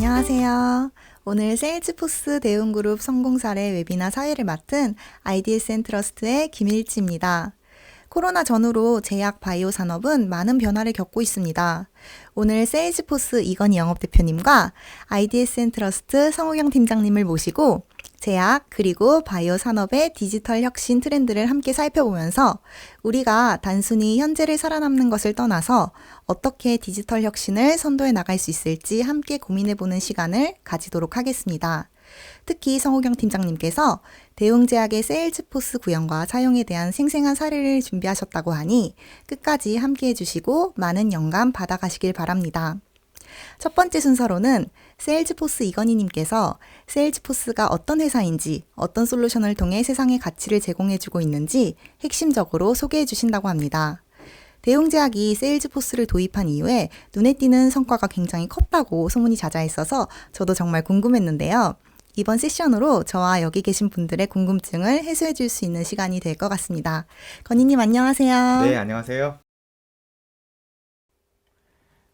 안녕하세요. 오늘 세일즈포스 대웅그룹 성공사례 웨비나 사회를 맡은 IDS&트러스트의 김일지입니다. 코로나 전후로 제약 바이오 산업은 많은 변화를 겪고 있습니다. 오늘 세일즈포스 이건희 영업대표님과 IDS&트러스트 성우경 팀장님을 모시고 제약 그리고 바이오 산업의 디지털 혁신 트렌드를 함께 살펴보면서 우리가 단순히 현재를 살아남는 것을 떠나서 어떻게 디지털 혁신을 선도해 나갈 수 있을지 함께 고민해보는 시간을 가지도록 하겠습니다. 특히 성우경 팀장님께서 대웅제약의 세일즈포스 구현과 사용에 대한 생생한 사례를 준비하셨다고 하니 끝까지 함께 해주시고 많은 영감 받아가시길 바랍니다. 첫 번째 순서로는 세일즈포스 이건희님께서 세일즈포스가 어떤 회사인지, 어떤 솔루션을 통해 세상에 가치를 제공해주고 있는지 핵심적으로 소개해 주신다고 합니다. 대웅제약이 세일즈포스를 도입한 이후에 눈에 띄는 성과가 굉장히 컸다고 소문이 자자했어서 저도 정말 궁금했는데요. 이번 세션으로 저와 여기 계신 분들의 궁금증을 해소해 줄 수 있는 시간이 될 것 같습니다. 건희님 안녕하세요. 네, 안녕하세요.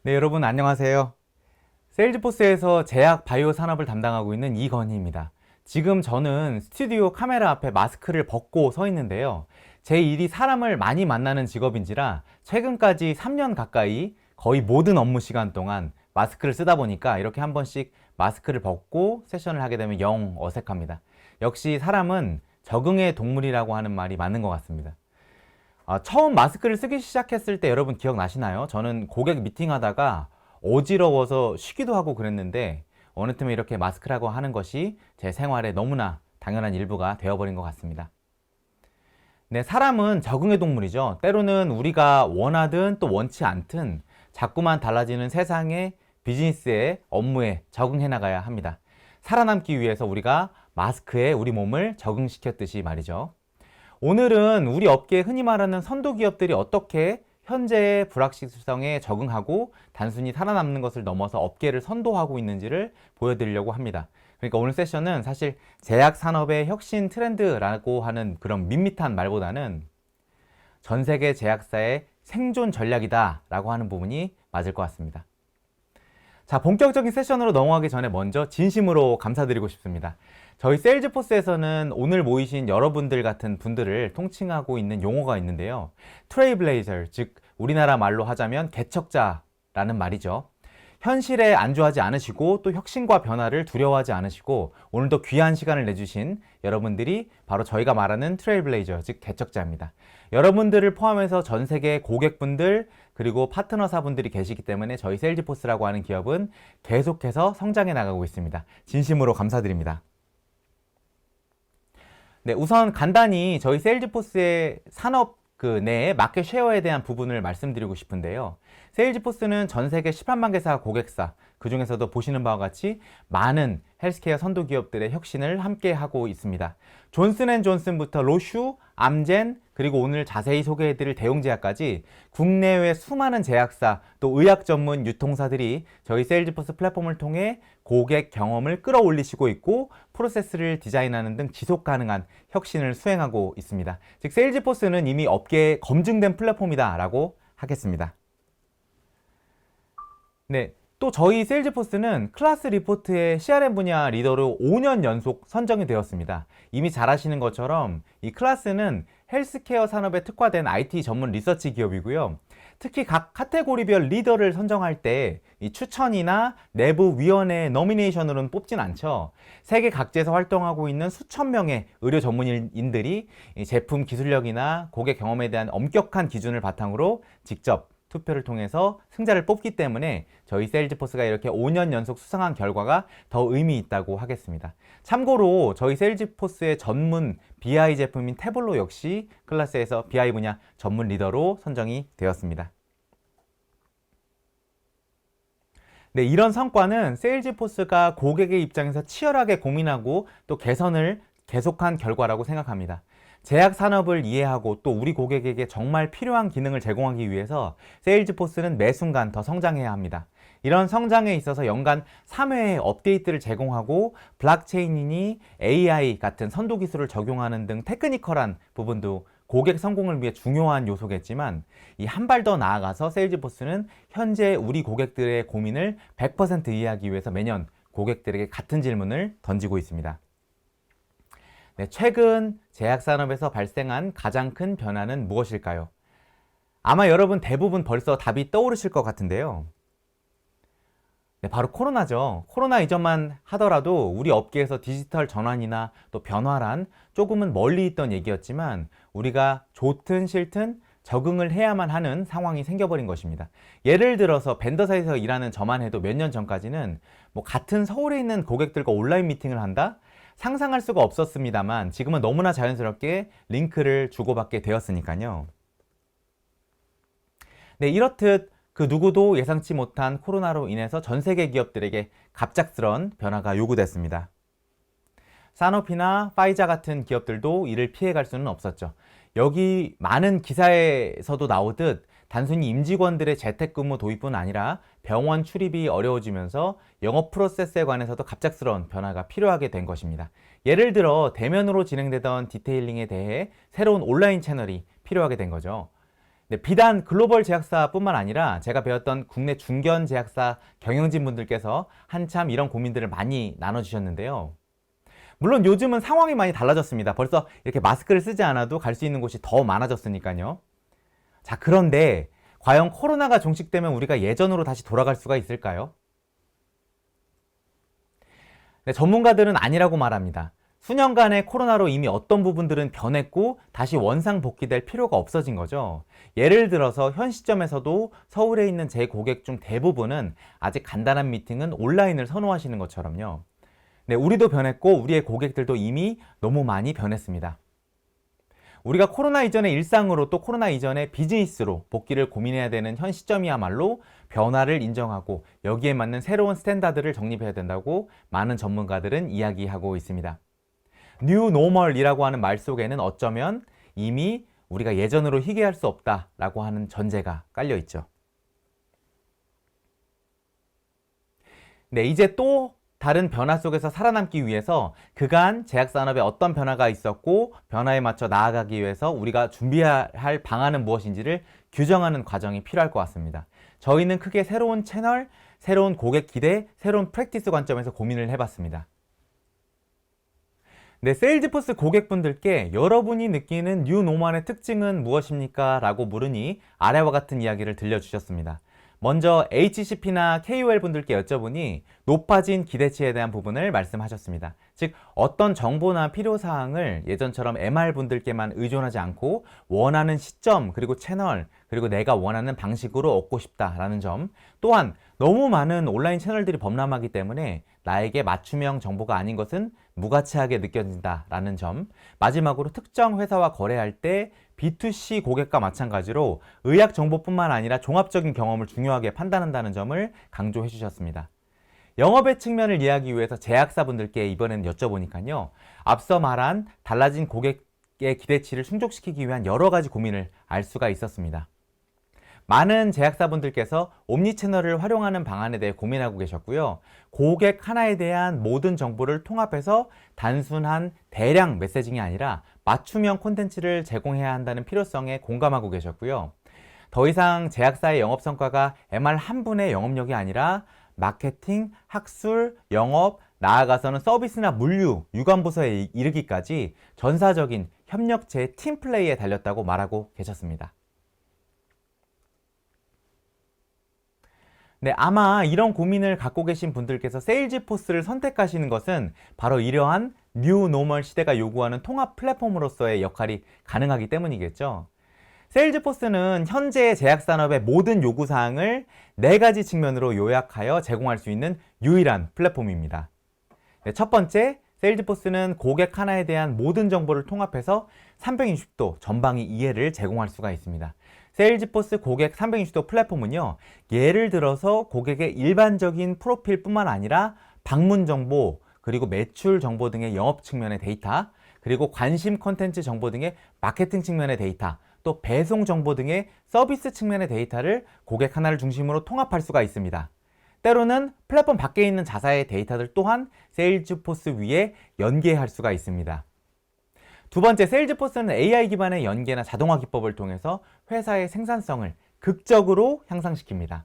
네, 여러분 안녕하세요. 세일즈포스에서 제약 바이오 산업을 담당하고 있는 이건희입니다. 지금 저는 스튜디오 카메라 앞에 마스크를 벗고 서 있는데요. 제 일이 사람을 많이 만나는 직업인지라 최근까지 3년 가까이 거의 모든 업무 시간 동안 마스크를 쓰다 보니까 이렇게 한 번씩 마스크를 벗고 세션을 하게 되면 영 어색합니다. 역시 사람은 적응의 동물이라고 하는 말이 맞는 것 같습니다. 처음 마스크를 쓰기 시작했을 때 여러분 기억나시나요? 저는 고객 미팅하다가 어지러워서 쉬기도 하고 그랬는데 어느 틈에 이렇게 마스크라고 하는 것이 제 생활에 너무나 당연한 일부가 되어버린 것 같습니다. 네, 사람은 적응의 동물이죠. 때로는 우리가 원하든 또 원치 않든 자꾸만 달라지는 세상에 비즈니스에 업무에 적응해 나가야 합니다. 살아남기 위해서 우리가 마스크에 우리 몸을 적응시켰듯이 말이죠. 오늘은 우리 업계에 흔히 말하는 선도 기업들이 어떻게 현재의 불확실성에 적응하고 단순히 살아남는 것을 넘어서 업계를 선도하고 있는지를 보여드리려고 합니다. 그러니까 오늘 세션은 사실 제약 산업의 혁신 트렌드라고 하는 그런 밋밋한 말보다는 전 세계 제약사의 생존 전략이다 라고 하는 부분이 맞을 것 같습니다. 자, 본격적인 세션으로 넘어가기 전에 먼저 진심으로 감사드리고 싶습니다. 저희 세일즈포스에서는 오늘 모이신 여러분들 같은 분들을 통칭하고 있는 용어가 있는데요. 트레일블레이저, 즉 우리나라 말로 하자면 개척자라는 말이죠. 현실에 안주하지 않으시고 또 혁신과 변화를 두려워하지 않으시고 오늘도 귀한 시간을 내주신 여러분들이 바로 저희가 말하는 트레일블레이저, 즉 개척자입니다. 여러분들을 포함해서 전 세계 고객분들 그리고 파트너사분들이 계시기 때문에 저희 세일즈포스라고 하는 기업은 계속해서 성장해 나가고 있습니다. 진심으로 감사드립니다. 네, 우선 간단히 저희 세일즈포스의 산업 내의 마켓 쉐어에 대한 부분을 말씀드리고 싶은데요. 세일즈포스는 전 세계 11만 개사 고객사, 그 중에서도 보시는 바와 같이 많은 헬스케어 선도 기업들의 혁신을 함께 하고 있습니다. 존슨앤존슨부터 로슈, 암젠, 그리고 오늘 자세히 소개해드릴 대웅제약까지 국내외 수많은 제약사 또 의학 전문 유통사들이 저희 세일즈포스 플랫폼을 통해 고객 경험을 끌어올리시고 있고 프로세스를 디자인하는 등 지속 가능한 혁신을 수행하고 있습니다. 즉 세일즈포스는 이미 업계에 검증된 플랫폼이다 라고 하겠습니다. 네, 또 저희 세일즈포스는 클래스 리포트의 CRM 분야 리더로 5년 연속 선정이 되었습니다. 이미 잘 아시는 것처럼 이 클래스는 헬스케어 산업에 특화된 IT 전문 리서치 기업이고요. 특히 각 카테고리별 리더를 선정할 때 이 추천이나 내부 위원회 노미네이션으로는 뽑진 않죠. 세계 각지에서 활동하고 있는 수천 명의 의료 전문인들이 이 제품 기술력이나 고객 경험에 대한 엄격한 기준을 바탕으로 직접 투표를 통해서 승자를 뽑기 때문에 저희 세일즈포스가 이렇게 5년 연속 수상한 결과가 더 의미 있다고 하겠습니다. 참고로 저희 세일즈포스의 전문 BI 제품인 태블로 역시 클래스에서 BI 분야 전문 리더로 선정이 되었습니다. 네, 이런 성과는 세일즈포스가 고객의 입장에서 치열하게 고민하고 또 개선을 계속한 결과라고 생각합니다. 제약 산업을 이해하고 또 우리 고객에게 정말 필요한 기능을 제공하기 위해서 세일즈포스는 매 순간 더 성장해야 합니다. 이런 성장에 있어서 연간 3회의 업데이트를 제공하고 블록체인이니 AI 같은 선도 기술을 적용하는 등 테크니컬한 부분도 고객 성공을 위해 중요한 요소겠지만 이 한 발 더 나아가서 세일즈포스는 현재 우리 고객들의 고민을 100% 이해하기 위해서 매년 고객들에게 같은 질문을 던지고 있습니다. 네, 최근 제약산업에서 발생한 가장 큰 변화는 무엇일까요? 아마 여러분 대부분 벌써 답이 떠오르실 것 같은데요. 네, 바로 코로나죠. 코로나 이전만 하더라도 우리 업계에서 디지털 전환이나 또 변화란 조금은 멀리 있던 얘기였지만 우리가 좋든 싫든 적응을 해야만 하는 상황이 생겨버린 것입니다. 예를 들어서 벤더사에서 일하는 저만 해도 몇 년 전까지는 뭐 같은 서울에 있는 고객들과 온라인 미팅을 한다? 상상할 수가 없었습니다만 지금은 너무나 자연스럽게 링크를 주고받게 되었으니까요. 네, 이렇듯 그 누구도 예상치 못한 코로나로 인해서 전 세계 기업들에게 갑작스런 변화가 요구됐습니다. 사노피나 파이자 같은 기업들도 이를 피해갈 수는 없었죠. 여기 많은 기사에서도 나오듯 단순히 임직원들의 재택근무 도입뿐 아니라 병원 출입이 어려워지면서 영업 프로세스에 관해서도 갑작스러운 변화가 필요하게 된 것입니다. 예를 들어 대면으로 진행되던 디테일링에 대해 새로운 온라인 채널이 필요하게 된 거죠. 네, 비단 글로벌 제약사뿐만 아니라 제가 배웠던 국내 중견 제약사 경영진 분들께서 한참 이런 고민들을 많이 나눠주셨는데요. 물론 요즘은 상황이 많이 달라졌습니다. 벌써 이렇게 마스크를 쓰지 않아도 갈 수 있는 곳이 더 많아졌으니까요. 자, 그런데 과연 코로나가 종식되면 우리가 예전으로 다시 돌아갈 수가 있을까요? 네, 전문가들은 아니라고 말합니다. 수년간의 코로나로 이미 어떤 부분들은 변했고 다시 원상 복귀될 필요가 없어진 거죠. 예를 들어서 현 시점에서도 서울에 있는 제 고객 중 대부분은 아직 간단한 미팅은 온라인을 선호하시는 것처럼요. 네, 우리도 변했고 우리의 고객들도 이미 너무 많이 변했습니다. 우리가 코로나 이전의 일상으로 또 코로나 이전의 비즈니스로 복귀를 고민해야 되는 현 시점이야말로 변화를 인정하고 여기에 맞는 새로운 스탠다드를 정립해야 된다고 많은 전문가들은 이야기하고 있습니다. 뉴 노멀이라고 하는 말 속에는 어쩌면 이미 우리가 예전으로 희귀할 수 없다라고 하는 전제가 깔려 있죠. 네, 이제 또 다른 변화 속에서 살아남기 위해서 그간 제약산업에 어떤 변화가 있었고 변화에 맞춰 나아가기 위해서 우리가 준비해야 할 방안은 무엇인지를 규정하는 과정이 필요할 것 같습니다. 저희는 크게 새로운 채널, 새로운 고객 기대, 새로운 프랙티스 관점에서 고민을 해봤습니다. 네, 세일즈포스 고객분들께 여러분이 느끼는 뉴 노멀의 특징은 무엇입니까? 라고 물으니 아래와 같은 이야기를 들려주셨습니다. 먼저 HCP나 KOL 분들께 여쭤보니 높아진 기대치에 대한 부분을 말씀하셨습니다. 즉 어떤 정보나 필요사항을 예전처럼 MR 분들께만 의존하지 않고 원하는 시점 그리고 채널 그리고 내가 원하는 방식으로 얻고 싶다라는 점, 또한 너무 많은 온라인 채널들이 범람하기 때문에 나에게 맞춤형 정보가 아닌 것은 무가치하게 느껴진다라는 점, 마지막으로 특정 회사와 거래할 때 B2C 고객과 마찬가지로 의학 정보뿐만 아니라 종합적인 경험을 중요하게 판단한다는 점을 강조해 주셨습니다. 영업의 측면을 이해하기 위해서 제약사분들께 이번에는 여쭤보니까요. 앞서 말한 달라진 고객의 기대치를 충족시키기 위한 여러 가지 고민을 알 수가 있었습니다. 많은 제약사분들께서 옴니채널을 활용하는 방안에 대해 고민하고 계셨고요. 고객 하나에 대한 모든 정보를 통합해서 단순한 대량 메시징이 아니라 맞춤형 콘텐츠를 제공해야 한다는 필요성에 공감하고 계셨고요. 더 이상 제약사의 영업 성과가 MR 한 분의 영업력이 아니라 마케팅, 학술, 영업, 나아가서는 서비스나 물류, 유관부서에 이르기까지 전사적인 협력체의 팀플레이에 달렸다고 말하고 계셨습니다. 네, 아마 이런 고민을 갖고 계신 분들께서 세일즈포스를 선택하시는 것은 바로 이러한 뉴 노멀 시대가 요구하는 통합 플랫폼으로서의 역할이 가능하기 때문이겠죠. 세일즈포스는 현재 제약산업의 모든 요구사항을 4가지 측면으로 요약하여 제공할 수 있는 유일한 플랫폼입니다. 네, 첫 번째, 세일즈포스는 고객 하나에 대한 모든 정보를 통합해서 360도 전방위 이해를 제공할 수가 있습니다. 세일즈포스 고객 360도 플랫폼은요, 예를 들어서 고객의 일반적인 프로필뿐만 아니라 방문 정보, 그리고 매출 정보 등의 영업 측면의 데이터, 그리고 관심 콘텐츠 정보 등의 마케팅 측면의 데이터, 또 배송 정보 등의 서비스 측면의 데이터를 고객 하나를 중심으로 통합할 수가 있습니다. 때로는 플랫폼 밖에 있는 자사의 데이터들 또한 세일즈포스 위에 연계할 수가 있습니다. 두 번째, 세일즈포스는 AI 기반의 연계나 자동화 기법을 통해서 회사의 생산성을 극적으로 향상시킵니다.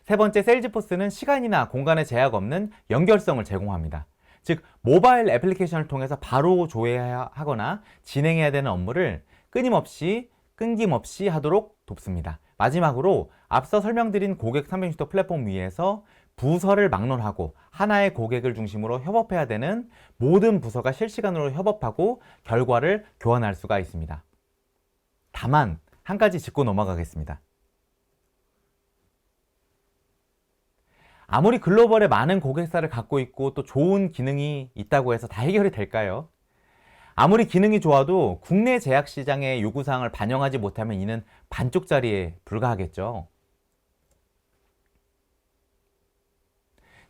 세 번째, 세일즈포스는 시간이나 공간의 제약 없는 연결성을 제공합니다. 즉, 모바일 애플리케이션을 통해서 바로 조회하거나 진행해야 되는 업무를 끊김없이 하도록 돕습니다. 마지막으로 앞서 설명드린 고객 360도 플랫폼 위에서 부서를 막론하고 하나의 고객을 중심으로 협업해야 되는 모든 부서가 실시간으로 협업하고 결과를 교환할 수가 있습니다. 다만 한 가지 짚고 넘어가겠습니다. 아무리 글로벌에 많은 고객사를 갖고 있고 또 좋은 기능이 있다고 해서 다 해결이 될까요? 아무리 기능이 좋아도 국내 제약 시장의 요구사항을 반영하지 못하면 이는 반쪽짜리에 불과하겠죠.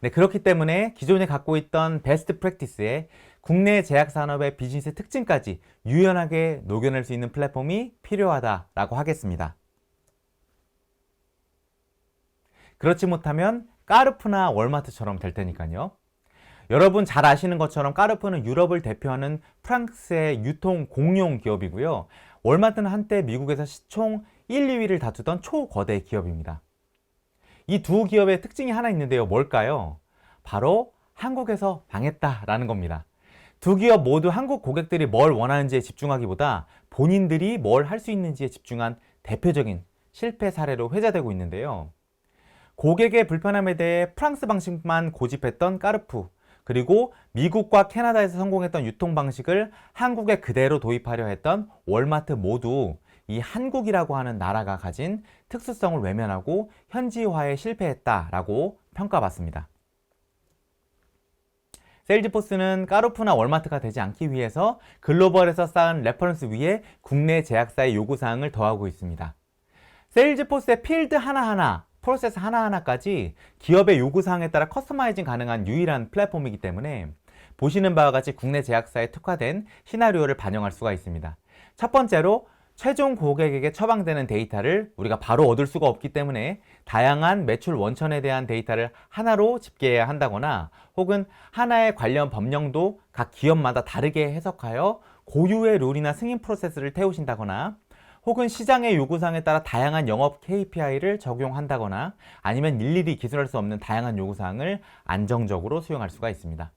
네, 그렇기 때문에 기존에 갖고 있던 베스트 프랙티스에 국내 제약 산업의 비즈니스 특징까지 유연하게 녹여낼 수 있는 플랫폼이 필요하다라고 하겠습니다. 그렇지 못하면 까르푸나 월마트처럼 될 테니까요. 여러분 잘 아시는 것처럼 까르푸는 유럽을 대표하는 프랑스의 유통 공용 기업이고요. 월마트는 한때 미국에서 시총 1, 2위를 다투던 초거대 기업입니다. 이 두 기업의 특징이 하나 있는데요. 뭘까요? 바로 한국에서 망했다라는 겁니다. 두 기업 모두 한국 고객들이 뭘 원하는지에 집중하기보다 본인들이 뭘 할 수 있는지에 집중한 대표적인 실패 사례로 회자되고 있는데요. 고객의 불편함에 대해 프랑스 방식만 고집했던 까르푸, 그리고 미국과 캐나다에서 성공했던 유통 방식을 한국에 그대로 도입하려 했던 월마트 모두 이 한국이라고 하는 나라가 가진 특수성을 외면하고 현지화에 실패했다라고 평가받습니다. 세일즈포스는 까르푸나 월마트가 되지 않기 위해서 글로벌에서 쌓은 레퍼런스 위에 국내 제약사의 요구사항을 더하고 있습니다. 세일즈포스의 필드 하나하나, 프로세스 하나하나까지 기업의 요구사항에 따라 커스터마이징 가능한 유일한 플랫폼이기 때문에 보시는 바와 같이 국내 제약사에 특화된 시나리오를 반영할 수가 있습니다. 첫 번째로 최종 고객에게 처방되는 데이터를 우리가 바로 얻을 수가 없기 때문에 다양한 매출 원천에 대한 데이터를 하나로 집계해야 한다거나 혹은 하나의 관련 법령도 각 기업마다 다르게 해석하여 고유의 룰이나 승인 프로세스를 태우신다거나 혹은 시장의 요구사항에 따라 다양한 영업 KPI를 적용한다거나 아니면 일일이 기술할 수 없는 다양한 요구사항을 안정적으로 수용할 수가 있습니다.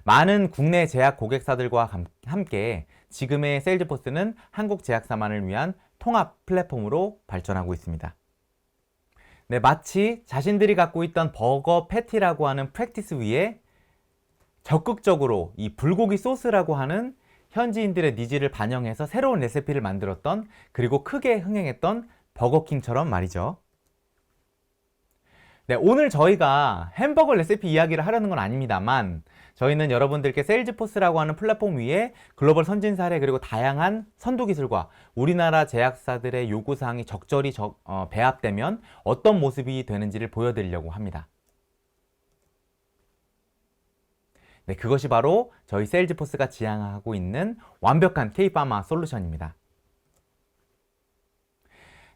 많은 국내 제약 고객사들과 함께 지금의 세일즈포스는 한국 제약사만을 위한 통합 플랫폼으로 발전하고 있습니다. 네, 마치 자신들이 갖고 있던 버거 패티라고 하는 프랙티스 위에 적극적으로 이 불고기 소스라고 하는 현지인들의 니즈를 반영해서 새로운 레시피를 만들었던, 그리고 크게 흥행했던 버거킹처럼 말이죠. 네, 오늘 저희가 햄버거 레시피 이야기를 하려는 건 아닙니다만 저희는 여러분들께 세일즈포스라고 하는 플랫폼 위에 글로벌 선진 사례 그리고 다양한 선도 기술과 우리나라 제약사들의 요구사항이 적절히 배합되면 어떤 모습이 되는지를 보여드리려고 합니다. 네, 그것이 바로 저희 세일즈포스가 지향하고 있는 완벽한 K-파마 솔루션입니다.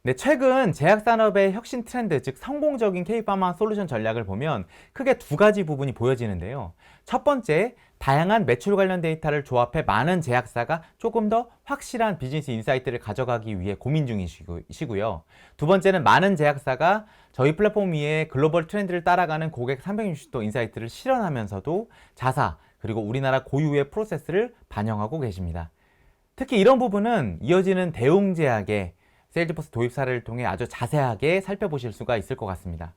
네, 최근 제약산업의 혁신 트렌드, 즉 성공적인 K-파마 솔루션 전략을 보면 크게 두 가지 부분이 보여지는데요. 첫 번째, 다양한 매출 관련 데이터를 조합해 많은 제약사가 조금 더 확실한 비즈니스 인사이트를 가져가기 위해 고민 중이시고요. 두 번째는 많은 제약사가 저희 플랫폼 위에 글로벌 트렌드를 따라가는 고객 360도 인사이트를 실현하면서도 자사 그리고 우리나라 고유의 프로세스를 반영하고 계십니다. 특히 이런 부분은 이어지는 대웅제약의 세일즈포스 도입 사례를 통해 아주 자세하게 살펴보실 수가 있을 것 같습니다.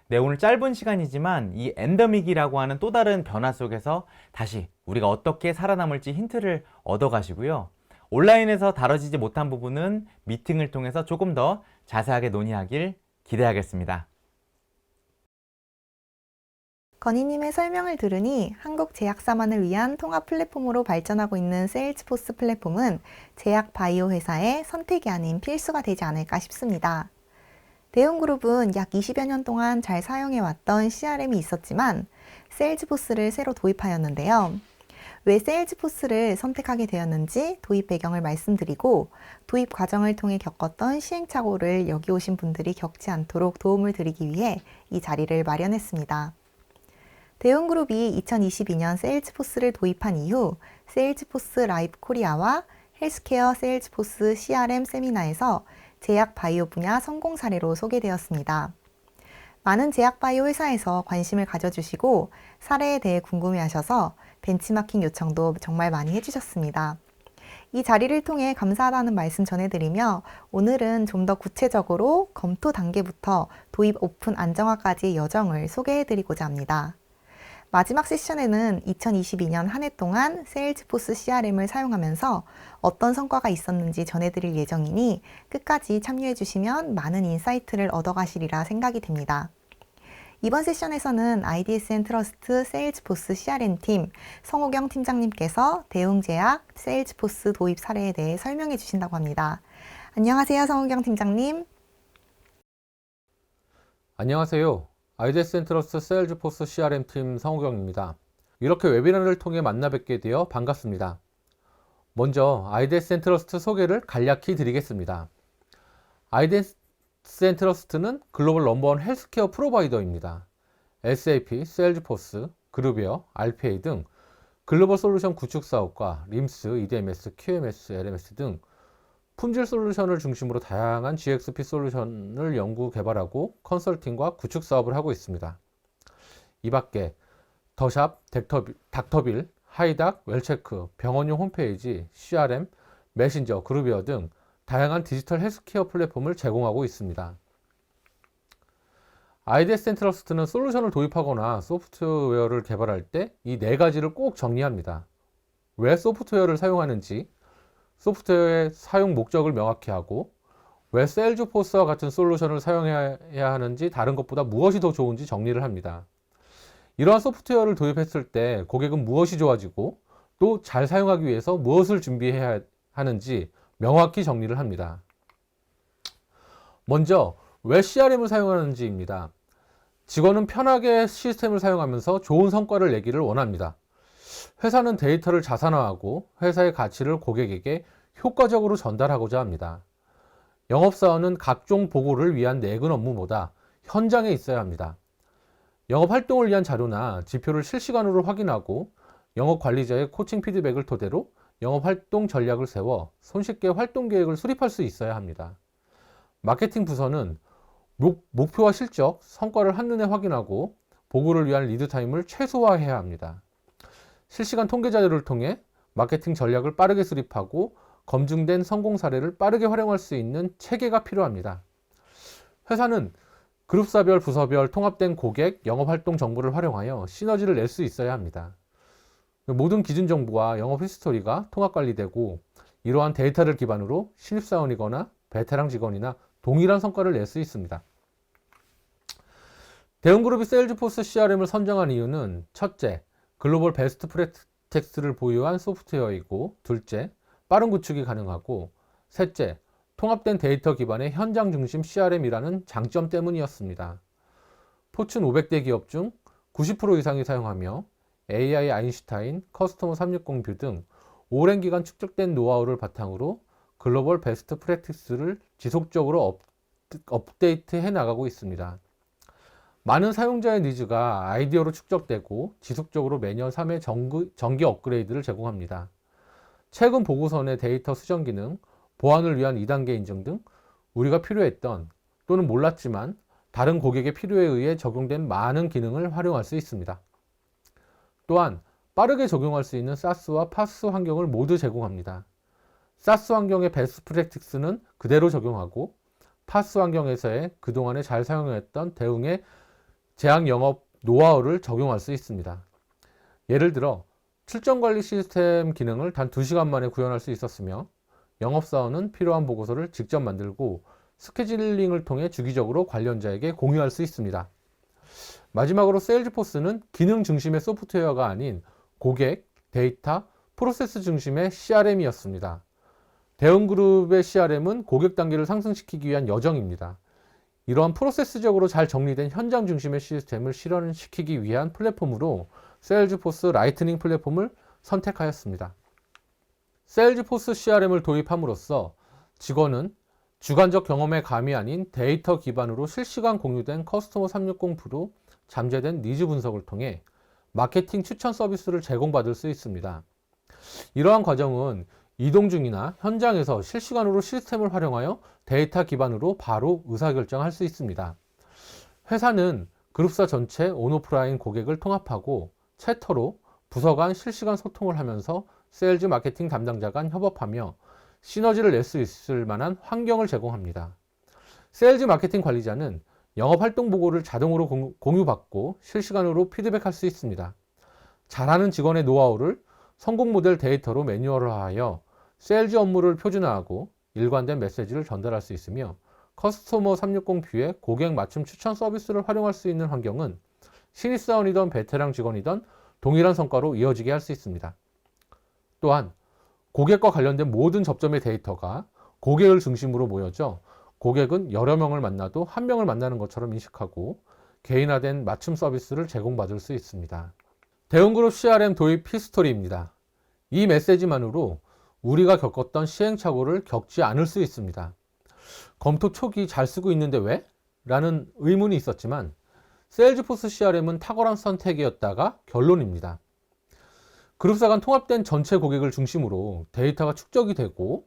네, 오늘 짧은 시간이지만 이 엔더믹이라고 하는 또 다른 변화 속에서 다시 우리가 어떻게 살아남을지 힌트를 얻어가시고요. 온라인에서 다뤄지지 못한 부분은 미팅을 통해서 조금 더 자세하게 논의하길 기대하겠습니다. 건희님의 설명을 들으니 한국 제약사만을 위한 통합 플랫폼으로 발전하고 있는 세일즈포스 플랫폼은 제약 바이오 회사의 선택이 아닌 필수가 되지 않을까 싶습니다. 대웅그룹은 약 20여 년 동안 잘 사용해왔던 CRM이 있었지만 세일즈포스를 새로 도입하였는데요. 왜 세일즈포스를 선택하게 되었는지 도입 배경을 말씀드리고 도입 과정을 통해 겪었던 시행착오를 여기 오신 분들이 겪지 않도록 도움을 드리기 위해 이 자리를 마련했습니다. 대웅그룹이 2022년 세일즈포스를 도입한 이후 세일즈포스 라이브 코리아와 헬스케어 세일즈포스 CRM 세미나에서 제약 바이오 분야 성공 사례로 소개되었습니다. 많은 제약바이오 회사에서 관심을 가져주시고 사례에 대해 궁금해하셔서 벤치마킹 요청도 정말 많이 해주셨습니다. 이 자리를 통해 감사하다는 말씀 전해드리며 오늘은 좀 더 구체적으로 검토 단계부터 도입 오픈 안정화까지의 여정을 소개해드리고자 합니다. 마지막 세션에는 2022년 한 해 동안 세일즈포스 CRM을 사용하면서 어떤 성과가 있었는지 전해드릴 예정이니 끝까지 참여해주시면 많은 인사이트를 얻어가시리라 생각이 됩니다. 이번 세션에서는 IDSN 트러스트 세일즈포스 CRM팀 성호경 팀장님께서 대웅제약 세일즈포스 도입 사례에 대해 설명해 주신다고 합니다. 안녕하세요, 성호경 팀장님. 안녕하세요. IDSN 트러스트 세일즈포스 CRM팀 성호경입니다. 이렇게 웨비나를 통해 만나 뵙게 되어 반갑습니다. 먼저 IDSN 트러스트 소개를 간략히 드리겠습니다. IDSN 트러스트는 글로벌 넘버원 헬스케어 프로바이더입니다. SAP, 세일즈포스, 그룹웨어, RPA 등 글로벌 솔루션 구축 사업과 림스, EDMS, QMS, LMS 등 품질 솔루션을 중심으로 다양한 GXP 솔루션을 연구 개발하고 컨설팅과 구축 사업을 하고 있습니다. 이 밖에 더샵, 닥터빌, 하이닥, 웰체크, 병원용 홈페이지, CRM, 메신저, 그룹웨어 등 다양한 디지털 헬스케어 플랫폼을 제공하고 있습니다. IDSN 트러스트는 솔루션을 도입하거나 소프트웨어를 개발할 때 이 네 가지를 꼭 정리합니다. 왜 소프트웨어를 사용하는지, 소프트웨어의 사용 목적을 명확히 하고, 왜 세일즈포스와 같은 솔루션을 사용해야 하는지, 다른 것보다 무엇이 더 좋은지 정리를 합니다. 이러한 소프트웨어를 도입했을 때 고객은 무엇이 좋아지고 또 잘 사용하기 위해서 무엇을 준비해야 하는지 명확히 정리를 합니다. 먼저 왜 CRM을 사용하는지입니다. 직원은 편하게 시스템을 사용하면서 좋은 성과를 내기를 원합니다. 회사는 데이터를 자산화하고 회사의 가치를 고객에게 효과적으로 전달하고자 합니다. 영업사원은 각종 보고를 위한 내근 업무보다 현장에 있어야 합니다. 영업 활동을 위한 자료나 지표를 실시간으로 확인하고 영업 관리자의 코칭 피드백을 토대로 영업 활동 전략을 세워 손쉽게 활동 계획을 수립할 수 있어야 합니다. 마케팅 부서는 목표와 실적, 성과를 한눈에 확인하고 보고를 위한 리드 타임을 최소화해야 합니다. 실시간 통계 자료를 통해 마케팅 전략을 빠르게 수립하고 검증된 성공 사례를 빠르게 활용할 수 있는 체계가 필요합니다. 회사는 그룹사별, 부서별 통합된 고객, 영업활동 정보를 활용하여 시너지를 낼 수 있어야 합니다. 모든 기준 정보와 영업 히스토리가 통합 관리되고 이러한 데이터를 기반으로 신입사원이거나 베테랑 직원이나 동일한 성과를 낼 수 있습니다. 대웅그룹이 세일즈포스 CRM을 선정한 이유는 첫째, 글로벌 베스트 프랙티스를 보유한 소프트웨어이고, 둘째, 빠른 구축이 가능하고, 셋째, 통합된 데이터 기반의 현장 중심 CRM이라는 장점 때문이었습니다. 포춘 500대 기업 중 90% 이상이 사용하며 AI 아인슈타인, 커스터머 360 뷰 등 오랜 기간 축적된 노하우를 바탕으로 글로벌 베스트 프랙티스를 지속적으로 업데이트해 나가고 있습니다. 많은 사용자의 니즈가 아이디어로 축적되고 지속적으로 매년 3회 정기 업그레이드를 제공합니다. 최근 보고서 내 데이터 수정 기능, 보안을 위한 2단계 인증 등 우리가 필요했던 또는 몰랐지만 다른 고객의 필요에 의해 적용된 많은 기능을 활용할 수 있습니다. 또한 빠르게 적용할 수 있는 SaaS와 PaaS 환경을 모두 제공합니다. SaaS 환경의 베스트 프랙티스는 그대로 적용하고 PaaS 환경에서의 그동안에 잘 사용했던 대웅의 제약 영업 노하우를 적용할 수 있습니다. 예를 들어 출정 관리 시스템 기능을 단 2시간 만에 구현할 수 있었으며 영업사원은 필요한 보고서를 직접 만들고 스케줄링을 통해 주기적으로 관련자에게 공유할 수 있습니다. 마지막으로 세일즈포스는 기능 중심의 소프트웨어가 아닌 고객, 데이터, 프로세스 중심의 CRM이었습니다. 대웅그룹의 CRM은 고객 단계를 상승시키기 위한 여정입니다. 이러한 프로세스적으로 잘 정리된 현장 중심의 시스템을 실현시키기 위한 플랫폼으로 세일즈포스 라이트닝 플랫폼을 선택하였습니다. 세일즈포스 CRM을 도입함으로써 직원은 주관적 경험의 감이 아닌 데이터 기반으로 실시간 공유된 커스터머 360V로 잠재된 니즈 분석을 통해 마케팅 추천 서비스를 제공받을 수 있습니다. 이러한 과정은 이동 중이나 현장에서 실시간으로 시스템을 활용하여 데이터 기반으로 바로 의사결정할 수 있습니다. 회사는 그룹사 전체 온오프라인 고객을 통합하고 채터로 부서 간 실시간 소통을 하면서 세일즈 마케팅 담당자 간 협업하며 시너지를 낼 수 있을 만한 환경을 제공합니다. 세일즈 마케팅 관리자는 영업활동 보고를 자동으로 공유받고 실시간으로 피드백할 수 있습니다. 잘하는 직원의 노하우를 성공 모델 데이터로 매뉴얼화하여 세일즈 업무를 표준화하고 일관된 메시지를 전달할 수 있으며 커스터머 360 뷰의 고객 맞춤 추천 서비스를 활용할 수 있는 환경은 신입사원이든 베테랑 직원이든 동일한 성과로 이어지게 할 수 있습니다. 또한 고객과 관련된 모든 접점의 데이터가 고객을 중심으로 모여져 고객은 여러 명을 만나도 한 명을 만나는 것처럼 인식하고 개인화된 맞춤 서비스를 제공받을 수 있습니다. 대웅그룹 CRM 도입 히스토리입니다. 이 메시지만으로 우리가 겪었던 시행착오를 겪지 않을 수 있습니다. 검토 초기 잘 쓰고 있는데 왜? 라는 의문이 있었지만 세일즈포스 CRM은 탁월한 선택이었다가 결론입니다. 그룹사 간 통합된 전체 고객을 중심으로 데이터가 축적이 되고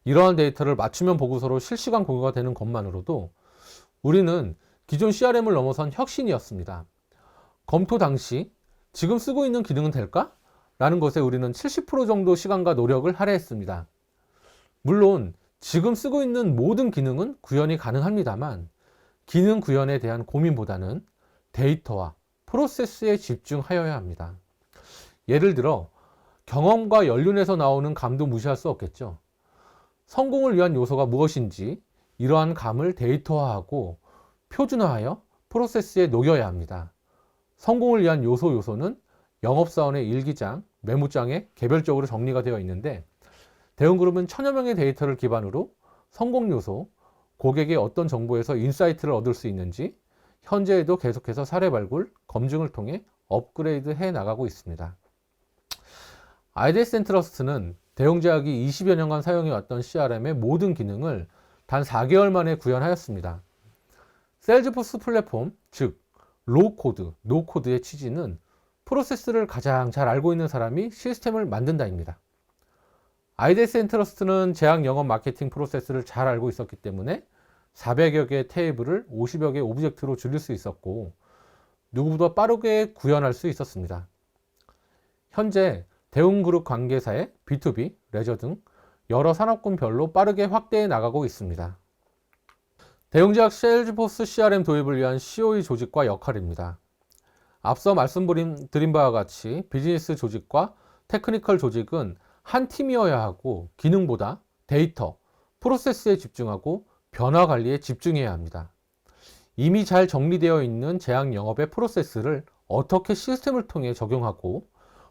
이러한 데이터를 맞춤형 보고서로 실시간 공유가 되는 것만으로도 우리는 기존 CRM을 넘어선 혁신이었습니다. 검토 당시 지금 쓰고 있는 기능은 될까? 라는 것에 우리는 70% 정도 시간과 노력을 할애했습니다. 물론 지금 쓰고 있는 모든 기능은 구현이 가능합니다만 기능 구현에 대한 고민보다는 데이터와 프로세스에 집중하여야 합니다. 예를 들어 경험과 연륜에서 나오는 감도 무시할 수 없겠죠. 성공을 위한 요소가 무엇인지 이러한 감을 데이터화하고 표준화하여 프로세스에 녹여야 합니다. 성공을 위한 요소는 영업사원의 일기장, 메모장에 개별적으로 정리가 되어 있는데 대웅그룹은 천여 명의 데이터를 기반으로 성공 요소, 고객의 어떤 정보에서 인사이트를 얻을 수 있는지 현재에도 계속해서 사례 발굴, 검증을 통해 업그레이드 해 나가고 있습니다. ID센트러스트는 대웅제약이 20여 년간 사용해왔던 CRM의 모든 기능을 단 4개월 만에 구현하였습니다. 세일즈포스 플랫폼, 즉 로우코드, 노코드의 취지는 프로세스를 가장 잘 알고 있는 사람이 시스템을 만든다입니다. ID센트러스트는 제약 영업 마케팅 프로세스를 잘 알고 있었기 때문에 400여 개의 테이블을 50여 개의 오브젝트로 줄일 수 있었고 누구보다 빠르게 구현할 수 있었습니다. 현재 대웅그룹 관계사의 B2B, 레저 등 여러 산업군별로 빠르게 확대해 나가고 있습니다. 대웅제약 세일즈포스 CRM 도입을 위한 COE 조직과 역할입니다. 앞서 말씀드린 바와 같이 비즈니스 조직과 테크니컬 조직은 한 팀이어야 하고 기능보다 데이터, 프로세스에 집중하고 변화 관리에 집중해야 합니다. 이미 잘 정리되어 있는 제약 영업의 프로세스를 어떻게 시스템을 통해 적용하고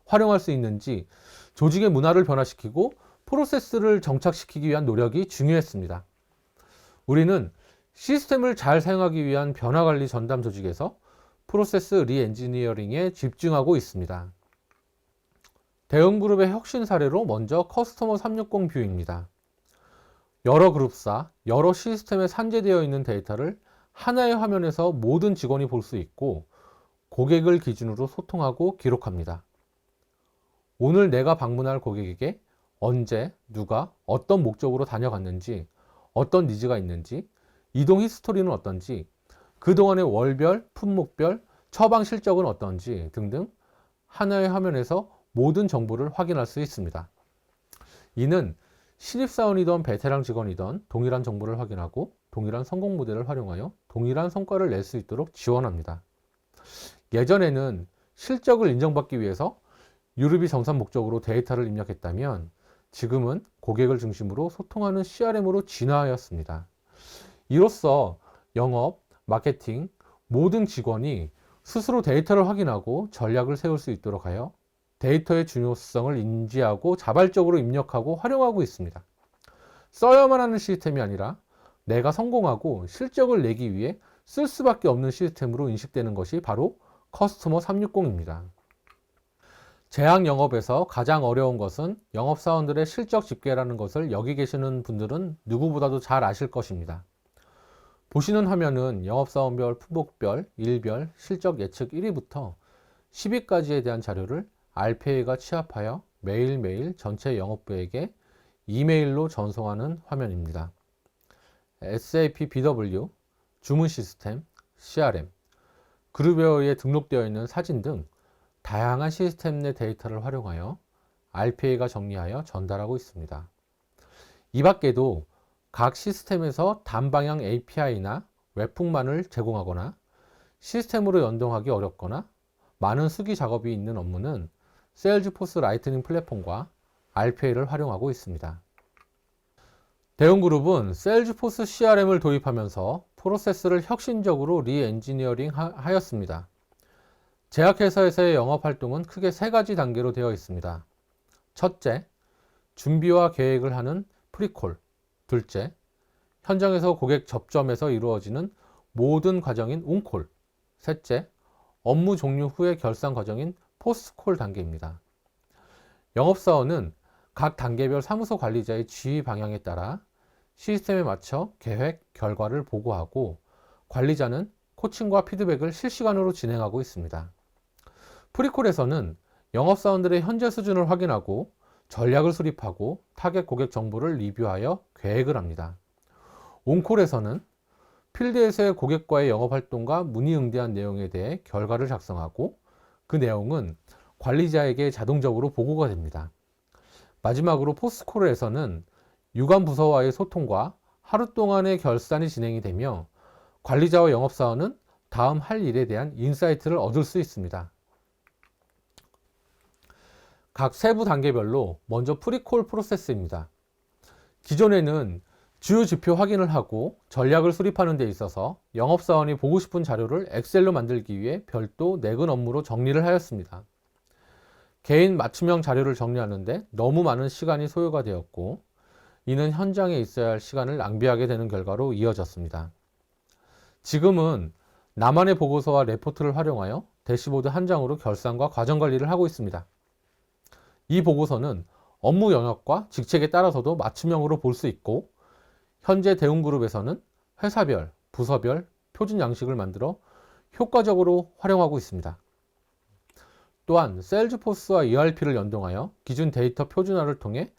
활용할 수 있는지 조직의 문화를 변화시키고 프로세스를 정착시키기 위한 노력이 중요했습니다. 우리는 시스템을 잘 사용하기 위한 변화관리 전담 조직에서 프로세스 리엔지니어링에 집중하고 있습니다. 대웅그룹의 혁신 사례로 먼저 커스터머 360 뷰입니다. 여러 그룹사, 여러 시스템에 산재되어 있는 데이터를 하나의 화면에서 모든 직원이 볼 수 있고 고객을 기준으로 소통하고 기록합니다. 오늘 내가 방문할 고객에게 언제, 누가, 어떤 목적으로 다녀갔는지, 어떤 니즈가 있는지, 이동 히스토리는 어떤지, 그동안의 월별, 품목별, 처방 실적은 어떤지 등등 하나의 화면에서 모든 정보를 확인할 수 있습니다. 이는 신입사원이든 베테랑 직원이든 동일한 정보를 확인하고 동일한 성공 모델을 활용하여 동일한 성과를 낼 수 있도록 지원합니다. 예전에는 실적을 인정받기 위해서 유르비 정산 목적으로 데이터를 입력했다면 지금은 고객을 중심으로 소통하는 CRM으로 진화하였습니다. 이로써 영업, 마케팅, 모든 직원이 스스로 데이터를 확인하고 전략을 세울 수 있도록 하여 데이터의 중요성을 인지하고 자발적으로 입력하고 활용하고 있습니다. 써야만 하는 시스템이 아니라 내가 성공하고 실적을 내기 위해 쓸 수밖에 없는 시스템으로 인식되는 것이 바로 커스터머 360입니다. 제약 영업에서 가장 어려운 것은 영업사원들의 실적 집계라는 것을 여기 계시는 분들은 누구보다도 잘 아실 것입니다. 보시는 화면은 영업사원별, 품목별, 일별, 실적 예측 1위부터 10위까지에 대한 자료를 RPA가 취합하여 매일매일 전체 영업부에게 이메일로 전송하는 화면입니다. SAP BW, 주문 시스템, CRM, 그룹웨어에 등록되어 있는 사진 등 다양한 시스템 내 데이터를 활용하여 RPA가 정리하여 전달하고 있습니다. 이 밖에도 각 시스템에서 단방향 API나 웹풍만을 제공하거나 시스템으로 연동하기 어렵거나 많은 수기 작업이 있는 업무는 세일즈포스 라이트닝 플랫폼과 RPA를 활용하고 있습니다. 대웅그룹은 세일즈포스 CRM을 도입하면서 프로세스를 혁신적으로 리엔지니어링 하였습니다. 제약회사에서의 영업활동은 크게 세 가지 단계로 되어 있습니다. 첫째, 준비와 계획을 하는 프리콜. 둘째, 현장에서 고객 접점에서 이루어지는 모든 과정인 온콜. 셋째, 업무 종료 후의 결산 과정인 포스트콜 단계입니다. 영업사원은 각 단계별 사무소 관리자의 지휘 방향에 따라 시스템에 맞춰 계획, 결과를 보고하고 관리자는 코칭과 피드백을 실시간으로 진행하고 있습니다. 프리콜에서는 영업사원들의 현재 수준을 확인하고 전략을 수립하고 타겟 고객 정보를 리뷰하여 계획을 합니다. 온콜에서는 필드에서의 고객과의 영업활동과 문의응대한 내용에 대해 결과를 작성하고 그 내용은 관리자에게 자동적으로 보고가 됩니다. 마지막으로 포스트콜에서는 유관 부서와의 소통과 하루 동안의 결산이 진행이 되며 관리자와 영업사원은 다음 할 일에 대한 인사이트를 얻을 수 있습니다. 각 세부 단계별로 먼저 프리콜 프로세스입니다. 기존에는 주요 지표 확인을 하고 전략을 수립하는 데 있어서 영업사원이 보고 싶은 자료를 엑셀로 만들기 위해 별도 내근 업무로 정리를 하였습니다. 개인 맞춤형 자료를 정리하는데 너무 많은 시간이 소요가 되었고 이는 현장에 있어야 할 시간을 낭비하게 되는 결과로 이어졌습니다. 지금은 나만의 보고서와 레포트를 활용하여 대시보드 한 장으로 결산과 과정 관리를 하고 있습니다. 이 보고서는 업무 영역과 직책에 따라서도 맞춤형으로 볼 수 있고 현재 대웅그룹에서는 회사별, 부서별 표준 양식을 만들어 효과적으로 활용하고 있습니다. 또한 세일즈포스와 ERP를 연동하여 기준 데이터 표준화를 통해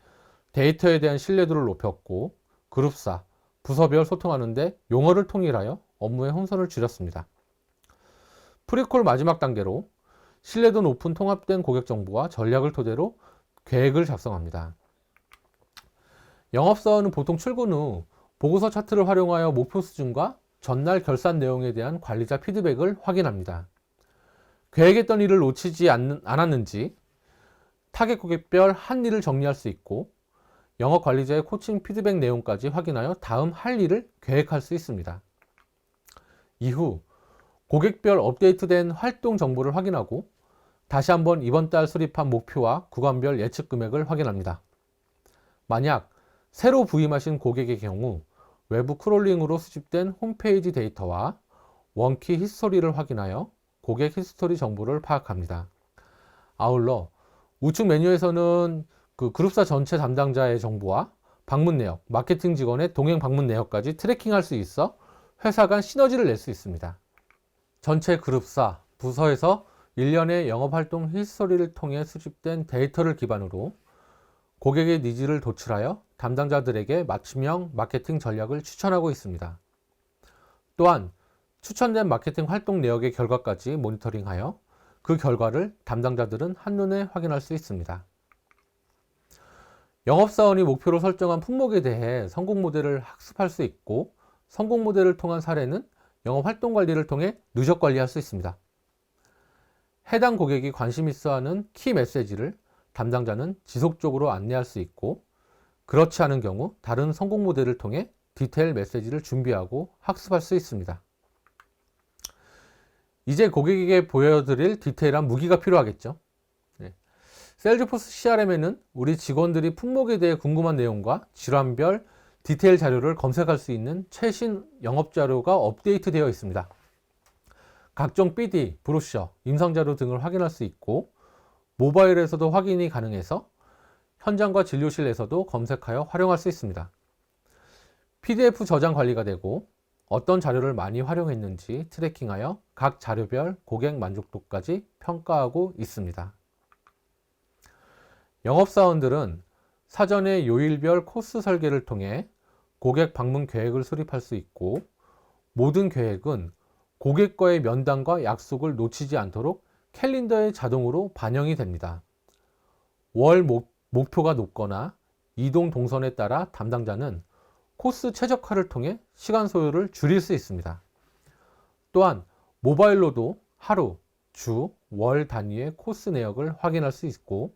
데이터에 대한 신뢰도를 높였고 그룹사, 부서별 소통하는 데 용어를 통일하여 업무의 혼선을 줄였습니다. 프리콜 마지막 단계로 신뢰도 높은 통합된 고객 정보와 전략을 토대로 계획을 작성합니다. 영업사원은 보통 출근 후 보고서 차트를 활용하여 목표 수준과 전날 결산 내용에 대한 관리자 피드백을 확인합니다. 계획했던 일을 놓치지 않았는지 타겟 고객별 한 일을 정리할 수 있고 영업 관리자의 코칭 피드백 내용까지 확인하여 다음 할 일을 계획할 수 있습니다. 이후 고객별 업데이트된 활동 정보를 확인하고 다시 한번 이번 달 수립한 목표와 구간별 예측 금액을 확인합니다. 만약 새로 부임하신 고객의 경우 외부 크롤링으로 수집된 홈페이지 데이터와 원키 히스토리를 확인하여 고객 히스토리 정보를 파악합니다. 아울러 우측 메뉴에서는 그룹사 전체 담당자의 정보와 방문 내역, 마케팅 직원의 동행 방문 내역까지 트래킹할 수 있어 회사 간 시너지를 낼 수 있습니다. 전체 그룹사, 부서에서 1년의 영업활동 히스토리를 통해 수집된 데이터를 기반으로 고객의 니즈를 도출하여 담당자들에게 맞춤형 마케팅 전략을 추천하고 있습니다. 또한 추천된 마케팅 활동 내역의 결과까지 모니터링하여 그 결과를 담당자들은 한눈에 확인할 수 있습니다. 영업사원이 목표로 설정한 품목에 대해 성공 모델을 학습할 수 있고 성공 모델을 통한 사례는 영업 활동 관리를 통해 누적 관리할 수 있습니다. 해당 고객이 관심 있어 하는 키 메시지를 담당자는 지속적으로 안내할 수 있고 그렇지 않은 경우 다른 성공 모델을 통해 디테일 메시지를 준비하고 학습할 수 있습니다. 이제 고객에게 보여드릴 디테일한 무기가 필요하겠죠. 세일즈포스 CRM에는 우리 직원들이 품목에 대해 궁금한 내용과 질환별 디테일 자료를 검색할 수 있는 최신 영업 자료가 업데이트 되어 있습니다. 각종 BD, 브로셔, 임상자료 등을 확인할 수 있고 모바일에서도 확인이 가능해서 현장과 진료실에서도 검색하여 활용할 수 있습니다. PDF 저장 관리가 되고 어떤 자료를 많이 활용했는지 트래킹하여 각 자료별 고객 만족도까지 평가하고 있습니다. 영업사원들은 사전에 요일별 코스 설계를 통해 고객 방문 계획을 수립할 수 있고 모든 계획은 고객과의 면담과 약속을 놓치지 않도록 캘린더에 자동으로 반영이 됩니다. 월 목표가 높거나 이동 동선에 따라 담당자는 코스 최적화를 통해 시간 소요를 줄일 수 있습니다. 또한 모바일로도 하루, 주, 월 단위의 코스 내역을 확인할 수 있고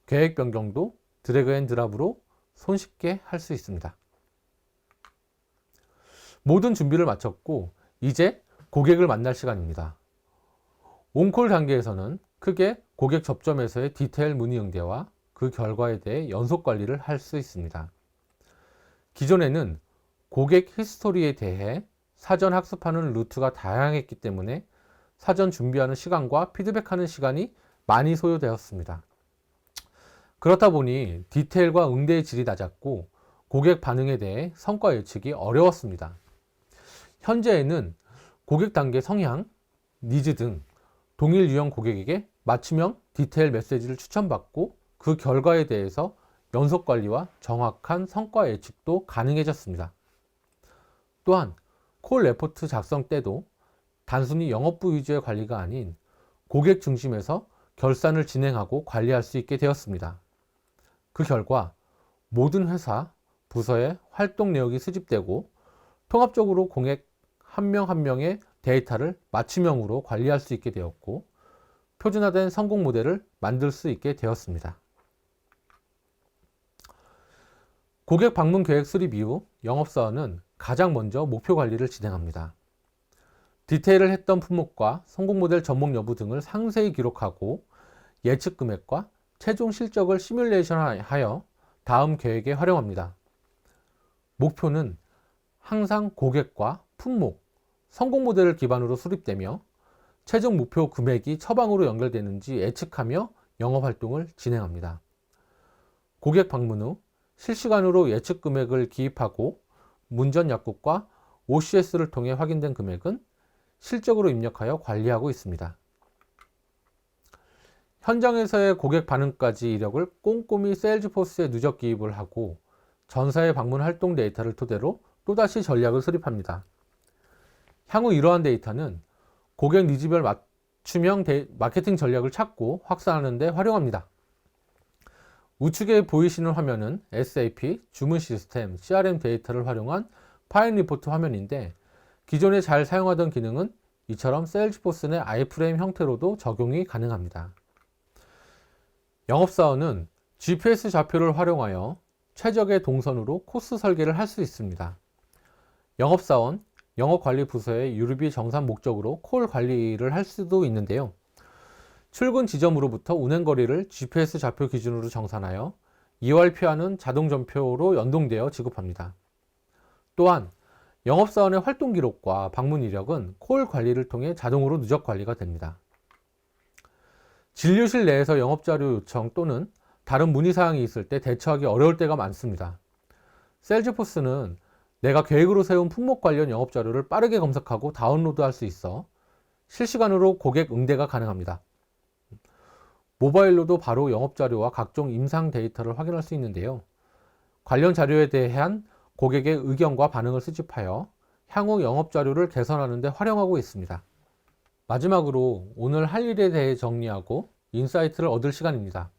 계획 변경도 드래그 앤 드랍으로 손쉽게 할 수 있습니다. 모든 준비를 마쳤고 이제 고객을 만날 시간입니다. 온콜 단계에서는 크게 고객 접점에서의 디테일 문의 응대와 그 결과에 대해 연속 관리를 할 수 있습니다. 기존에는 고객 히스토리에 대해 사전 학습하는 루트가 다양했기 때문에 사전 준비하는 시간과 피드백하는 시간이 많이 소요되었습니다. 그렇다 보니 디테일과 응대의 질이 낮았고 고객 반응에 대해 성과 예측이 어려웠습니다. 현재에는 고객 단계 성향, 니즈 등 동일 유형 고객에게 맞춤형 디테일 메시지를 추천받고 그 결과에 대해서 연속 관리와 정확한 성과 예측도 가능해졌습니다. 또한 콜 레포트 작성 때도 단순히 영업부 위주의 관리가 아닌 고객 중심에서 결산을 진행하고 관리할 수 있게 되었습니다. 그 결과 모든 회사, 부서의 활동 내역이 수집되고 통합적으로 고객 한 명 한 명의 데이터를 맞춤형으로 관리할 수 있게 되었고 표준화된 성공 모델을 만들 수 있게 되었습니다. 고객 방문 계획 수립 이후 영업사원은 가장 먼저 목표 관리를 진행합니다. 디테일을 했던 품목과 성공 모델 접목 여부 등을 상세히 기록하고 예측 금액과 최종 실적을 시뮬레이션하여 다음 계획에 활용합니다. 목표는 항상 고객과 품목, 성공 모델을 기반으로 수립되며 최종 목표 금액이 처방으로 연결되는지 예측하며 영업 활동을 진행합니다. 고객 방문 후 실시간으로 예측 금액을 기입하고 문전 약국과 OCS를 통해 확인된 금액은 실적으로 입력하여 관리하고 있습니다. 현장에서의 고객 반응까지 이력을 꼼꼼히 세일즈포스에 누적 기입을 하고 전사의 방문 활동 데이터를 토대로 또다시 전략을 수립합니다. 향후 이러한 데이터는 고객 니즈별 맞춤형 마케팅 전략을 찾고 확산하는 데 활용합니다. 우측에 보이시는 화면은 SAP, 주문 시스템, CRM 데이터를 활용한 파일 리포트 화면인데 기존에 잘 사용하던 기능은 이처럼 세일즈포스 내 아이프레임 형태로도 적용이 가능합니다. 영업사원은 GPS 좌표를 활용하여 최적의 동선으로 코스 설계를 할 수 있습니다. 영업사원, 영업관리부서의 유류비 정산 목적으로 콜 관리를 할 수도 있는데요. 출근 지점으로부터 운행거리를 GPS 좌표 기준으로 정산하여 ERP와는 자동점표로 연동되어 지급합니다. 또한 영업사원의 활동 기록과 방문 이력은 콜 관리를 통해 자동으로 누적 관리가 됩니다. 진료실 내에서 영업자료 요청 또는 다른 문의사항이 있을 때 대처하기 어려울 때가 많습니다. 세일즈포스는 내가 계획으로 세운 품목 관련 영업자료를 빠르게 검색하고 다운로드할 수 있어 실시간으로 고객 응대가 가능합니다. 모바일로도 바로 영업자료와 각종 임상 데이터를 확인할 수 있는데요. 관련 자료에 대한 고객의 의견과 반응을 수집하여 향후 영업자료를 개선하는 데 활용하고 있습니다. 마지막으로 오늘 할 일에 대해 정리하고 인사이트를 얻을 시간입니다.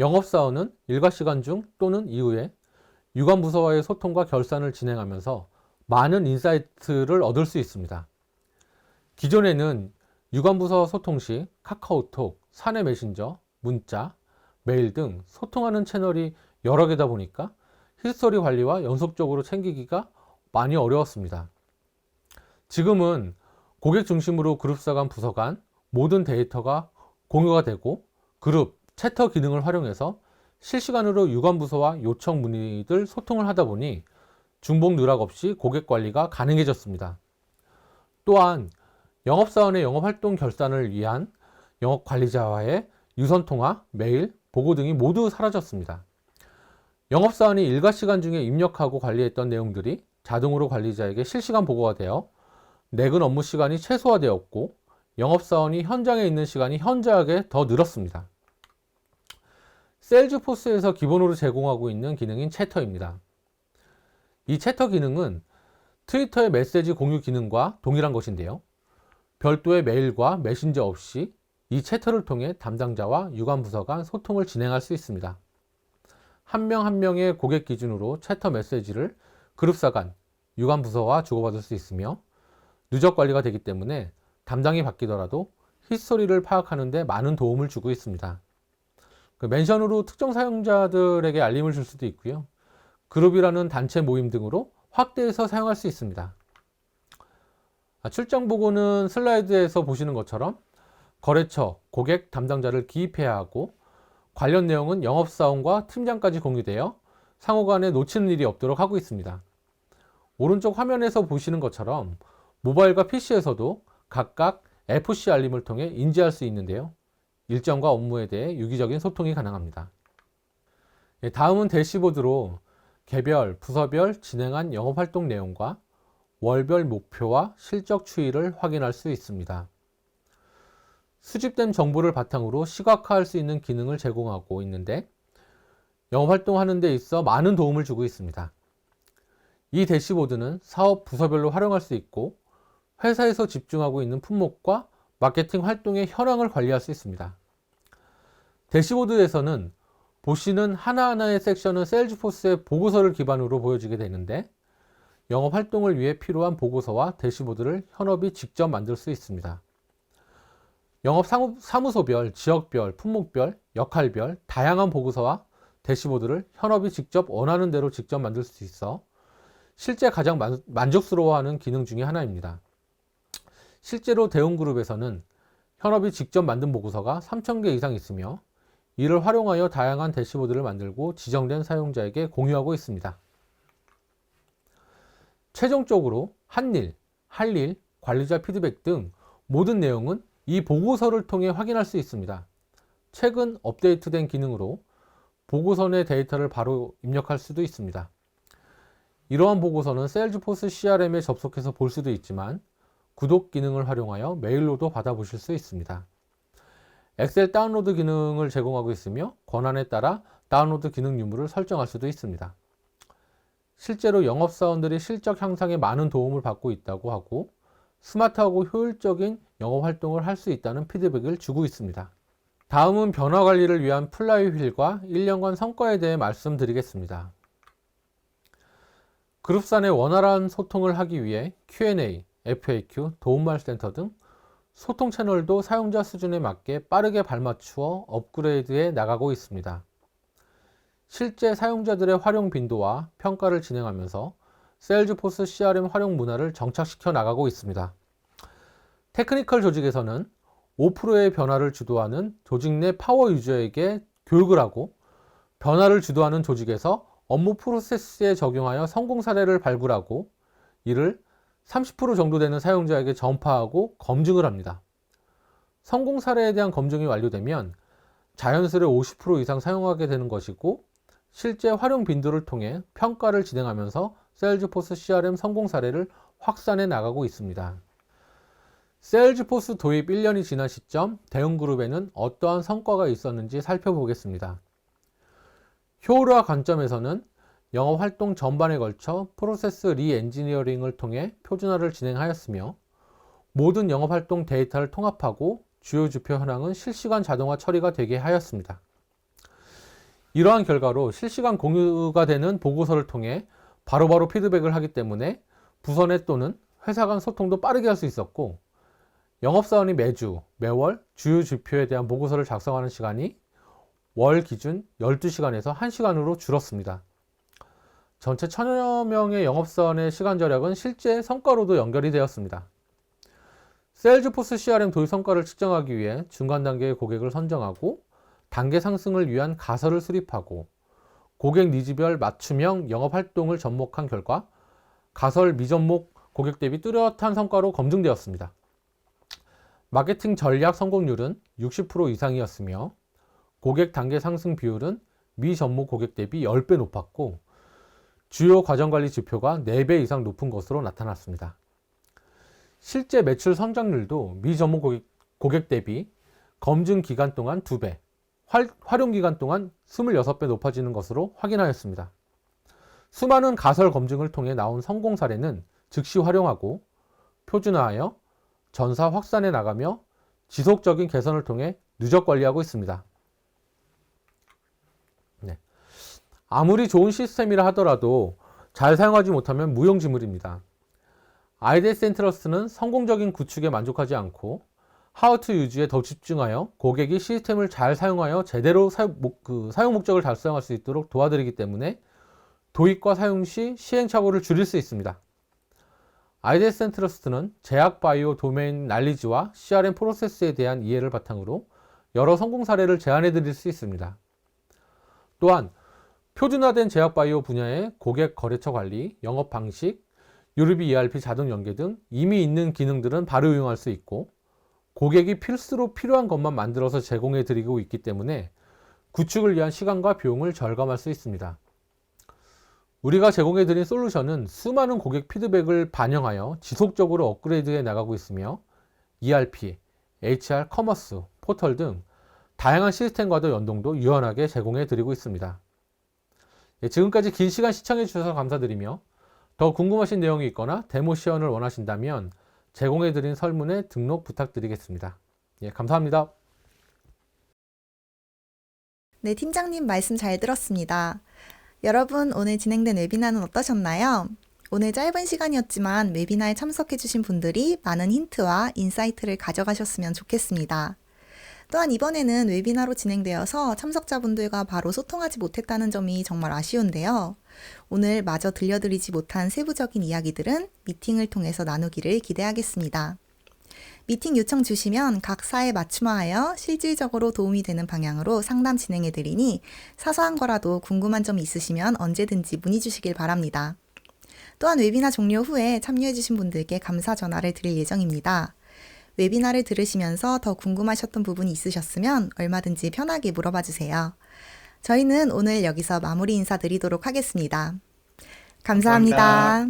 영업사원은 일과 시간 중 또는 이후에 유관부서와의 소통과 결산을 진행하면서 많은 인사이트를 얻을 수 있습니다. 기존에는 유관부서 소통 시 카카오톡, 사내 메신저, 문자, 메일 등 소통하는 채널이 여러 개다 보니까 히스토리 관리와 연속적으로 챙기기가 많이 어려웠습니다. 지금은 고객 중심으로 그룹사 간 부서 간 모든 데이터가 공유가 되고 그룹, 채터 기능을 활용해서 실시간으로 유관부서와 요청 문의들 소통을 하다 보니 중복 누락 없이 고객 관리가 가능해졌습니다. 또한 영업사원의 영업활동 결산을 위한 영업관리자와의 유선통화, 메일, 보고 등이 모두 사라졌습니다. 영업사원이 일과 시간 중에 입력하고 관리했던 내용들이 자동으로 관리자에게 실시간 보고가 되어 내근 업무 시간이 최소화되었고 영업사원이 현장에 있는 시간이 현저하게 더 늘었습니다. 세일즈포스에서 기본으로 제공하고 있는 기능인 채터입니다. 이 채터 기능은 트위터의 메시지 공유 기능과 동일한 것인데요. 별도의 메일과 메신저 없이 이 채터를 통해 담당자와 유관 부서 간 소통을 진행할 수 있습니다. 한 명 한 명의 고객 기준으로 채터 메시지를 그룹사 간 유관 부서와 주고받을 수 있으며 누적 관리가 되기 때문에 담당이 바뀌더라도 히스토리를 파악하는 데 많은 도움을 주고 있습니다. 멘션으로 특정 사용자들에게 알림을 줄 수도 있고요. 그룹이라는 단체 모임 등으로 확대해서 사용할 수 있습니다. 출장 보고는 슬라이드에서 보시는 것처럼 거래처, 고객 담당자를 기입해야 하고 관련 내용은 영업사원과 팀장까지 공유되어 상호간에 놓치는 일이 없도록 하고 있습니다. 오른쪽 화면에서 보시는 것처럼 모바일과 PC에서도 각각 FC 알림을 통해 인지할 수 있는데요. 일정과 업무에 대해 유기적인 소통이 가능합니다. 다음은 대시보드로 개별, 부서별 진행한 영업활동 내용과 월별 목표와 실적 추이를 확인할 수 있습니다. 수집된 정보를 바탕으로 시각화할 수 있는 기능을 제공하고 있는데 영업활동하는 데 있어 많은 도움을 주고 있습니다. 이 대시보드는 사업 부서별로 활용할 수 있고 회사에서 집중하고 있는 품목과 마케팅 활동의 현황을 관리할 수 있습니다. 대시보드에서는 보시는 하나하나의 섹션은 세일즈포스의 보고서를 기반으로 보여지게 되는데 영업 활동을 위해 필요한 보고서와 대시보드를 현업이 직접 만들 수 있습니다. 영업 사무소별, 지역별, 품목별, 역할별, 다양한 보고서와 대시보드를 현업이 직접 원하는 대로 직접 만들 수 있어 실제 가장 만족스러워하는 기능 중에 하나입니다. 실제로 대웅그룹에서는 현업이 직접 만든 보고서가 3,000개 이상 있으며 이를 활용하여 다양한 대시보드를 만들고 지정된 사용자에게 공유하고 있습니다. 최종적으로 한일, 할일, 관리자 피드백 등 모든 내용은 이 보고서를 통해 확인할 수 있습니다. 최근 업데이트된 기능으로 보고서 내 데이터를 바로 입력할 수도 있습니다. 이러한 보고서는 세일즈포스 CRM에 접속해서 볼 수도 있지만 구독 기능을 활용하여 메일로도 받아보실 수 있습니다. 엑셀 다운로드 기능을 제공하고 있으며 권한에 따라 다운로드 기능 유무를 설정할 수도 있습니다. 실제로 영업사원들이 실적 향상에 많은 도움을 받고 있다고 하고 스마트하고 효율적인 영업활동을 할 수 있다는 피드백을 주고 있습니다. 다음은 변화 관리를 위한 플라이휠과 1년간 성과에 대해 말씀드리겠습니다. 그룹사 내 원활한 소통을 하기 위해 Q&A, FAQ, 도움말 센터 등 소통 채널도 사용자 수준에 맞게 빠르게 발맞추어 업그레이드해 나가고 있습니다. 실제 사용자들의 활용 빈도와 평가를 진행하면서 세일즈포스 CRM 활용 문화를 정착시켜 나가고 있습니다. 테크니컬 조직에서는 5%의 변화를 주도하는 조직 내 파워 유저에게 교육을 하고 변화를 주도하는 조직에서 업무 프로세스에 적용하여 성공 사례를 발굴하고 이를 30% 정도 되는 사용자에게 전파하고 검증을 합니다. 성공 사례에 대한 검증이 완료되면 자연스레 50% 이상 사용하게 되는 것이고 실제 활용 빈도를 통해 평가를 진행하면서 세일즈포스 CRM 성공 사례를 확산해 나가고 있습니다. 세일즈포스 도입 1년이 지난 시점 대웅그룹에는 어떠한 성과가 있었는지 살펴보겠습니다. 효율화 관점에서는 영업활동 전반에 걸쳐 프로세스 리엔지니어링을 통해 표준화를 진행하였으며 모든 영업활동 데이터를 통합하고 주요 지표 현황은 실시간 자동화 처리가 되게 하였습니다. 이러한 결과로 실시간 공유가 되는 보고서를 통해 바로바로 피드백을 하기 때문에 부서 내 또는 회사 간 소통도 빠르게 할 수 있었고 영업사원이 매주, 매월 주요 지표에 대한 보고서를 작성하는 시간이 월 기준 12시간에서 1시간으로 줄었습니다. 전체 1000여 명의 영업사원의 시간 절약은 실제 성과로도 연결이 되었습니다. 세일즈포스 CRM 도입 성과를 측정하기 위해 중간 단계의 고객을 선정하고 단계 상승을 위한 가설을 수립하고 고객 니즈별 맞춤형 영업활동을 접목한 결과 가설 미접목 고객 대비 뚜렷한 성과로 검증되었습니다. 마케팅 전략 성공률은 60% 이상이었으며 고객 단계 상승 비율은 미접목 고객 대비 10배 높았고 주요 과정관리 지표가 4배 이상 높은 것으로 나타났습니다. 실제 매출 성장률도 미접목 고객 대비 검증 기간 동안 2배, 활용 기간 동안 26배 높아지는 것으로 확인하였습니다. 수많은 가설 검증을 통해 나온 성공 사례는 즉시 활용하고 표준화하여 전사 확산해 나가며 지속적인 개선을 통해 누적 관리하고 있습니다. 네. 아무리 좋은 시스템이라 하더라도 잘 사용하지 못하면 무용지물입니다. IDS Trust는 성공적인 구축에 만족하지 않고 How to Use에 더 집중하여 고객이 시스템을 잘 사용하여 제대로 사용 목적을 달성할 수 있도록 도와드리기 때문에 도입과 사용 시 시행착오를 줄일 수 있습니다. IDS Trust는 제약 바이오 도메인 날리지와 CRM 프로세스에 대한 이해를 바탕으로 여러 성공 사례를 제안해 드릴 수 있습니다. 또한 표준화된 제약 바이오 분야의 고객 거래처 관리, 영업 방식, 유르비 ERP 자동 연계 등 이미 있는 기능들은 바로 이용할 수 있고 고객이 필수로 필요한 것만 만들어서 제공해 드리고 있기 때문에 구축을 위한 시간과 비용을 절감할 수 있습니다. 우리가 제공해 드린 솔루션은 수많은 고객 피드백을 반영하여 지속적으로 업그레이드해 나가고 있으며 ERP, HR, 커머스, 포털 등 다양한 시스템과도 연동도 유연하게 제공해 드리고 있습니다. 지금까지 긴 시간 시청해 주셔서 감사드리며 더 궁금하신 내용이 있거나 데모 시연을 원하신다면 제공해 드린 설문에 등록 부탁드리겠습니다. 감사합니다. 네, 팀장님 말씀 잘 들었습니다. 여러분, 오늘 진행된 웨비나는 어떠셨나요? 오늘 짧은 시간이었지만 웨비나에 참석해주신 분들이 많은 힌트와 인사이트를 가져가셨으면 좋겠습니다. 또한 이번에는 웨비나로 진행되어서 참석자분들과 바로 소통하지 못했다는 점이 정말 아쉬운데요. 오늘 마저 들려드리지 못한 세부적인 이야기들은 미팅을 통해서 나누기를 기대하겠습니다. 미팅 요청 주시면 각 사에 맞춤화하여 실질적으로 도움이 되는 방향으로 상담 진행해드리니 사소한 거라도 궁금한 점이 있으시면 언제든지 문의 주시길 바랍니다. 또한 웨비나 종료 후에 참여해주신 분들께 감사 전화를 드릴 예정입니다. 웨비나를 들으시면서 더 궁금하셨던 부분이 있으셨으면 얼마든지 편하게 물어봐 주세요. 저희는 오늘 여기서 마무리 인사드리도록 하겠습니다. 감사합니다.